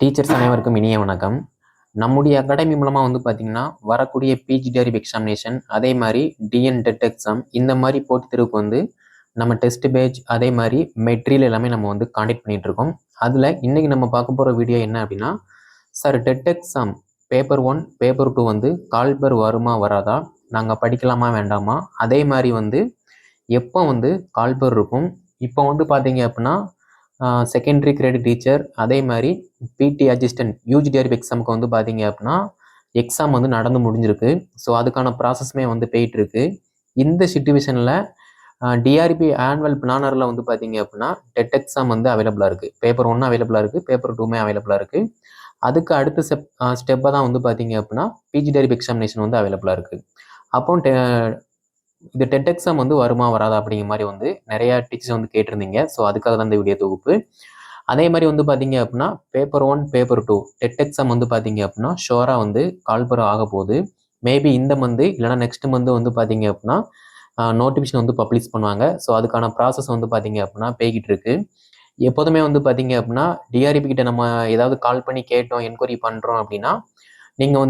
Teachers அனைவருக்கும் இனிய வணக்கம். நம்முடைய அகாடமி மூலமா பார்த்தீங்கன்னா, வரக்கூடிய பிஜி டெரிவ் எக்ஸாமினேஷன், அதே மாரி டிஎன் டெட் எக்ஸாம் இந்த மாரி போட்டித் தேர்வுக்கு நம்ம டெஸ்ட் பேட்ச் அதே மாரி மெட்டீரியல் எல்லாமே நம்ம காண்டக்ட் பண்ணிட்டு இருக்கோம். அதுல இன்னைக்கு நம்ம பார்க்க போற வீடியோ என்ன அப்படின்னா, sir TET exam paper 1, paper 2 call for வருமா வராதா? நாங்க படிக்கலாமா வேண்டாமா? அதே மாரி எப்போ கால்பர் இருக்கும்? இப்போ பார்த்தீங்க அப்படின்னா செகண்டரி கிரேட் டீச்சர் அதே மாதிரி பிடி அசிஸ்டன்ட் யூஜி டெரிவ் எக்ஸாமுக்கு பார்த்தீங்க அப்படின்னா எக்ஸாம் நடந்து முடிஞ்சிருக்கு. ஸோ அதுக்கான ப்ராசஸ்மே போயிட்டு இருக்கு. இந்த சுச்சுவேஷனில் டிஆர்பி ஆனுவல் பிளானரில் பார்த்தீங்க அப்படின்னா டெட் எக்ஸாம் அவைலபிளாக இருக்குது. பேப்பர் 1 அவைலபிளாக இருக்குது, பேப்பர் 2மே அவைலபிளாக இருக்குது. அதுக்கு அடுத்த ஸ்டெப்பாக தான் பார்த்தீங்க அப்படின்னா பிஜி டெரிவ் எக்ஸாமினேஷன் அவைலபிளாக இருக்குது. அப்போ இது டெட் எக்ஸாம் வருமா வராதா அப்படிங்கிற மாதிரி நிறைய டீச்சர்ஸ் கேட்டிருந்தீங்க. ஸோ அதுக்காக தான் இந்த வீடியோ தொகுப்பு. அதே மாதிரி பார்த்தீங்க அப்படின்னா பேப்பர் 1, பேப்பர் 2 டெட் எக்ஸாம் பார்த்தீங்க அப்படின்னா ஷோராக கால்பர் ஆக போகுது. மேபி இந்த மந்த் இல்லைனா நெக்ஸ்ட் மந்த் பார்த்தீங்க அப்படின்னா நோட்டிஃபிகேஷன் பப்ளிஷ் பண்ணுவாங்க. ஸோ அதுக்கான ப்ராசஸ் பார்த்தீங்க அப்படின்னா போய்கிட்டு இருக்கு. எப்போதுமே பார்த்தீங்க அப்படின்னா டிஆர்பி கிட்ட நம்ம ஏதாவது கால் பண்ணி கேட்டோம், என்கொயரி பண்ணுறோம் அப்படின்னா நீங்கள்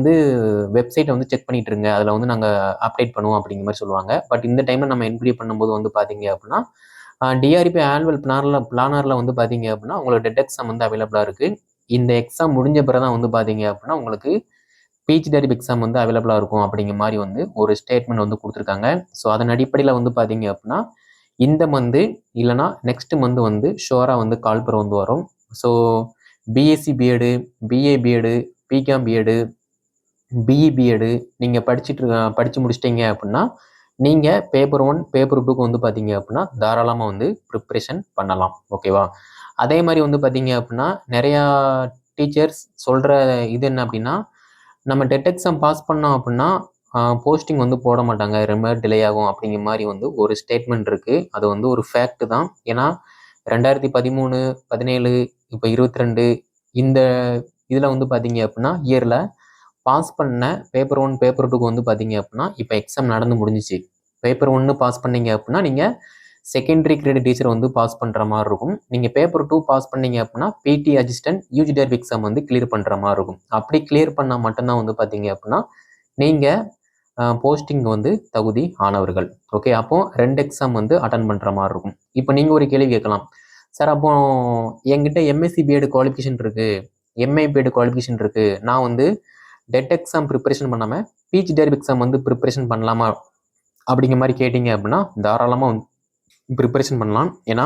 வெப்சைட்டை செக் பண்ணிட்டு இருங்க, அதில் நாங்கள் அப்டேட் பண்ணுவோம் அப்படிங்கிற மாதிரி சொல்லுவாங்க. பட் இந்த டைமில் நம்ம என்கொயரி பண்ணும்போது பார்த்தீங்க அப்படின்னா டிஆர்பி ஆனுவல் பிளானரில் பார்த்தீங்க அப்படின்னா உங்களுக்கு டெட் எக்ஸாம் அவைலபிளாக இருக்குது. இந்த எக்ஸாம் முடிஞ்ச பிறகு தான் பார்த்தீங்க அப்படின்னா உங்களுக்கு பிஜி டெரிவ் எக்ஸாம் அவைலபிளாக இருக்கும் அப்படிங்கிற மாதிரி ஒரு ஸ்டேட்மெண்ட் கொடுத்துருக்காங்க. ஸோ அதன் அடிப்படையில் பார்த்தீங்க அப்படின்னா இந்த மந்த் இல்லைனா நெக்ஸ்ட் மந்த் ஷோராக கால்பர் வரும். So BSc BEd, BA BEd, BCom BEd, BE BEd நீங்கள் படித்து முடிச்சிட்டிங்க அப்படின்னா நீங்கள் பேப்பர் 1, பேப்பர் 2க்கு பார்த்தீங்க அப்படின்னா தாராளமாக ப்ரிப்ரேஷன் பண்ணலாம். ஓகேவா? அதே மாதிரி பார்த்தீங்க அப்படின்னா நிறையா டீச்சர்ஸ் சொல்கிற இது என்ன அப்படின்னா, நம்ம டெட் எக்ஸாம் பாஸ் பண்ணோம் அப்படின்னா போஸ்டிங் போட மாட்டாங்க, ரொம்ப டிலே ஆகும் அப்படிங்கிற மாதிரி ஒரு ஸ்டேட்மெண்ட் இருக்குது. அது ஒரு ஃபேக்ட் தான். ஏன்னா 2013, 17, இப்போ 22 இந்த இதில் பார்த்தீங்க அப்படின்னா இயரில் பாஸ் பண்ண பேப்பர் 1, பேப்பர் 2க்கு பார்த்தீங்க அப்படின்னா இப்போ எக்ஸாம் நடந்து முடிஞ்சிச்சு. பேப்பர் 1 பாஸ் பண்ணீங்க அப்படின்னா நீங்கள் செகண்டரி கிரேட் டீச்சர் பாஸ் பண்ணுற மாதிரி இருக்கும். நீங்கள் பேப்பர் 2 பாஸ் பண்ணீங்க அப்படின்னா பிடி assistant UG derive exam clear பண்ணுற மாதிரி இருக்கும். அப்படி கிளியர் பண்ணால் மட்டும்தான் பார்த்தீங்க அப்படின்னா நீங்கள் போஸ்டிங் தகுதி ஆனவர்கள். ஓகே, அப்போ 2 எக்ஸாம் அட்டன் பண்ணுற மாதிரி இருக்கும். இப்போ நீங்கள் ஒரு கேள்வி கேட்கலாம், சார் அப்போ என்கிட்ட எம்எஸ்சி பிஎட் குவாலிஃபிகேஷன் இருக்குது, எம்ஏ பிஎட் குவாலிஃபிகேஷன் இருக்குது, நான் டெட் எக்ஸாம் ப்ரிப்பரேஷன் பண்ணாமல் பிஜி டெரிவ் எக்ஸாம் ப்ரிப்பரேஷன் பண்ணலாமா அப்படிங்கிற மாதிரி கேட்டிங்க அப்படின்னா தாராளமாக ப்ரிப்பரேஷன் பண்ணலாம். ஏன்னா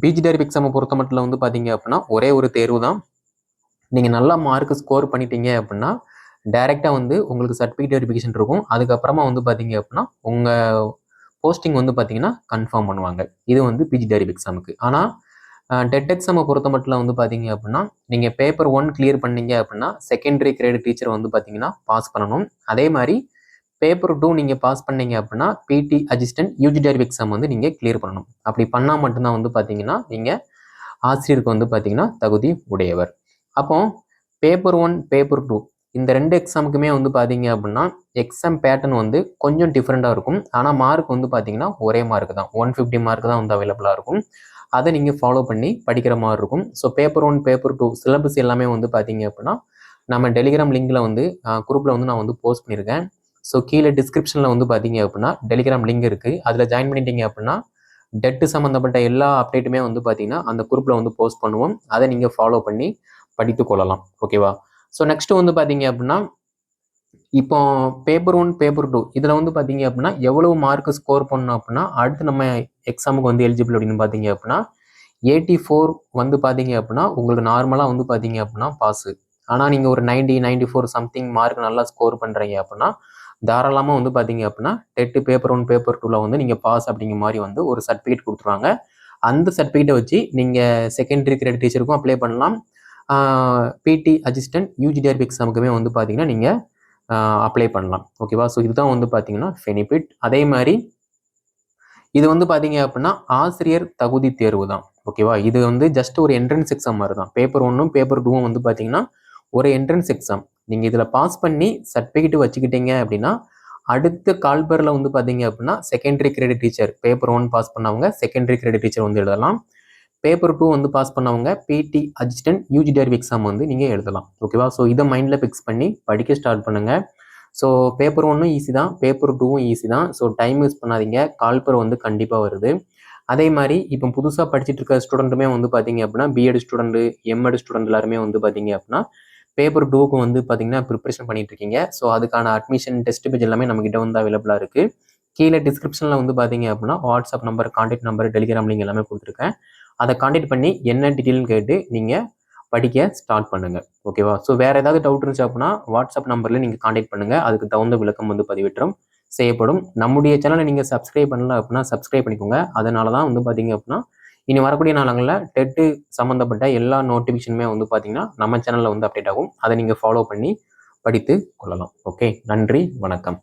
பிஜி டெரிவ் எக்ஸாமை பொறுத்த மட்டும் பார்த்தீங்க அப்படின்னா ஒரே ஒரு தேர்வு தான். நீங்கள் நல்லா மார்க் ஸ்கோர் பண்ணிட்டீங்க அப்படின்னா டைரெக்டாக உங்களுக்கு சர்டிஃபிகேட் வெரிஃபிகேஷன் இருக்கும். அதுக்கப்புறமா பார்த்தீங்க அப்படின்னா உங்கள் போஸ்டிங் பார்த்தீங்கன்னா கன்ஃபார்ம் பண்ணுவாங்க. இது பிஜி டெரிவ் எக்ஸாமுக்கு. ஆனால் டெட் எக்ஸாமை பொறுத்த மட்டும் பார்த்தீங்க அப்படின்னா நீங்கள் பேப்பர் 1 கிளியர் பண்ணீங்க அப்படின்னா செகண்டரி கிரேட் டீச்சர் பார்த்தீங்கன்னா பாஸ் பண்ணணும். அதே மாதிரி பேப்பர் 2 நீங்கள் பாஸ் பண்ணீங்க அப்படின்னா பிடி அசிஸ்டன்ட் யூஜி டெரிவ் எக்ஸாம் நீங்கள் கிளியர் பண்ணணும். அப்படி பண்ணால் மட்டும்தான் பார்த்தீங்கன்னா நீங்கள் ஆசிரியருக்கு பார்த்தீங்கன்னா தகுதி உடையவர். அப்போ பேப்பர் 1, பேப்பர் 2 இந்த 2 எக்ஸாமுக்குமே பார்த்தீங்க அப்படின்னா எக்ஸாம் பேட்டர்ன் கொஞ்சம் டிஃப்ரெண்ட்டாக இருக்கும். ஆனால் மார்க் பார்த்தீங்கன்னா ஒரே மார்க் தான், 150 மார்க் தான் அவைலபிளாக இருக்கும். அதை நீங்கள் ஃபாலோ பண்ணி படிக்கிற மாதிரி இருக்கும். ஸோ பேப்பர் 1, பேப்பர் 2 சிலபஸ் எல்லாமே பார்த்தீங்க அப்படின்னா நம்ம டெலிகிராம் லிங்கில் குரூப்பில் நான் போஸ்ட் பண்ணியிருக்கேன். ஸோ கீழே டிஸ்கிரிப்ஷனில் பார்த்தீங்க அப்படின்னா டெலிகிராம் லிங்க் இருக்குது. அதில் ஜாயின் பண்ணிட்டீங்க அப்படின்னா டெட்டு சம்மந்தப்பட்ட எல்லா அப்டேட்டுமே பார்த்தீங்கன்னா அந்த குரூப்பில் போஸ்ட் பண்ணுவோம். அதை நீங்கள் ஃபாலோ பண்ணி படித்து கொள்ளலாம். ஓகேவா? ஸோ நெக்ஸ்ட் பார்த்தீங்க அப்படின்னா இப்போ பேப்பர் 1, பேப்பர் 2 இதில் பார்த்தீங்க அப்படின்னா எவ்வளவு மார்க் ஸ்கோர் பண்ணணும் அப்படின்னா அடுத்து நம்ம எக்ஸாமுக்கு எலிஜிபிள் அப்படின்னு பார்த்தீங்க அப்படின்னா 84 பார்த்தீங்க அப்படின்னா உங்களுக்கு நார்மலாக பார்த்தீங்க அப்படின்னா பாஸு. ஆனால் நீங்கள் ஒரு 90, 94 சம்திங் மார்க் நல்லா ஸ்கோர் பண்ணுறீங்க அப்படின்னா தாராளமாக பார்த்தீங்க அப்படின்னா டெட்டு பேப்பர் 1, பேப்பர் 2ல் நீங்கள் பாஸ் அப்படிங்கிற மாதிரி ஒரு சர்டிஃபிகேட் கொடுத்துருவாங்க. அந்த சர்டிஃபிகேட்டை வச்சு நீங்கள் செகண்டரி கிரேட் டீச்சருக்கும் அப்ளை பண்ணலாம். பிடி அசிஸ்டன்ட் யூஜி டெரிவ் எக்ஸாமுக்குமே பார்த்தீங்கன்னா நீங்கள் அப்ளை பண்ணலாம். ஓகேவா? ஸோ இதுதான் பார்த்தீங்கன்னா பெனிஃபிட். அதே மாதிரி இது பார்த்தீங்க அப்படின்னா ஆசிரியர் தகுதி தேர்வு தான். ஓகேவா? இது ஜஸ்ட் ஒரு என்ட்ரன்ஸ் எக்ஸாம் மாதிரி தான். பேப்பர் 1ம் பேப்பர் 2ம் பார்த்தீங்கன்னா ஒரு என்ட்ரன்ஸ் எக்ஸாம். நீங்கள் இதில் பாஸ் பண்ணி சர்டிஃபிகேட் வச்சுக்கிட்டீங்க அப்படின்னா அடுத்த கால்பரில் பார்த்தீங்க அப்படின்னா secondary grade teacher paper 1 pass பண்ணவங்க செகண்டரி கிரேட் டீச்சர் எழுதலாம். பேப்பர் 2 வந்து பாஸ் பண்ணவங்க பிடி அசிஸ்டன்ட் யூஜி டெரிவ் எக்ஸாம் வந்து நீங்கள் எழுதலாம். ஓகேவா? ஸோ இதை மைண்டில் ஃபிக்ஸ் பண்ணி படிக்க ஸ்டார்ட் பண்ணுங்கள். ஸோ பேப்பர் 1ம் ஈஸி தான், பேப்பர் 2வும் ஈஸி தான். ஸோ டைம் யூஸ் பண்ணாதீங்க, கால்பர் வந்து கண்டிப்பாக வருது. அதே மாதிரி இப்போ புதுசாக படிச்சுட்டு இருக்க ஸ்டூடெண்ட்டுமே வந்து பார்த்தீங்க அப்படின்னா பிஎட் ஸ்டூடெண்ட், எம்எட் ஸ்டூடெண்ட் எல்லாருமே வந்து பார்த்தீங்க அப்படின்னா பேப்பர் 2க்கு வந்து பார்த்தீங்கன்னா ப்ரிப்பரேஷன் பண்ணிட்டு இருக்கீங்க. ஸோ அதுக்கான அட்மிஷன் டெஸ்ட் பேஜ் எல்லாமே நம்மகிட்ட வந்து அவைலபிளாக இருக்குது. கீழே டிஸ்கிரிப்ஷனில் வந்து பார்த்தீங்க அப்படின்னா WhatsApp number, contact number, Telegram link எல்லாமே கொடுத்துருக்கேன். அதை கான்டாக்ட் பண்ணி என்ன டீட்டெயில்னு கேட்டு நீங்கள் படிக்க ஸ்டார்ட் பண்ணுங்கள். ஓகேவா? ஸோ வேறு ஏதாவது டவுட் இருந்துச்சு அப்படின்னா வாட்ஸ்அப் நம்பரில் நீங்கள் கான்டாக்ட் பண்ணுங்கள். அதுக்கு தகுந்த விளக்கம் வந்து பதிவிட்டுரும் செய்யப்படும். நம்முடைய சேனலை நீங்கள் சப்ஸ்கிரைப் பண்ணல அப்படின்னா சப்ஸ்கிரைப் பண்ணிக்கோங்க. அதனால தான் வந்து பார்த்தீங்க அப்படின்னா இனி வரக்கூடிய நாளங்களில் டெட்டு சம்மந்தப்பட்ட எல்லா நோட்டிஃபிகேஷனுமே வந்து பார்த்தீங்கன்னா நம்ம சேனலில் வந்து அப்டேட் ஆகும். அதை நீங்கள் ஃபாலோ பண்ணி படித்து கொள்ளலாம். ஓகே, நன்றி, வணக்கம்.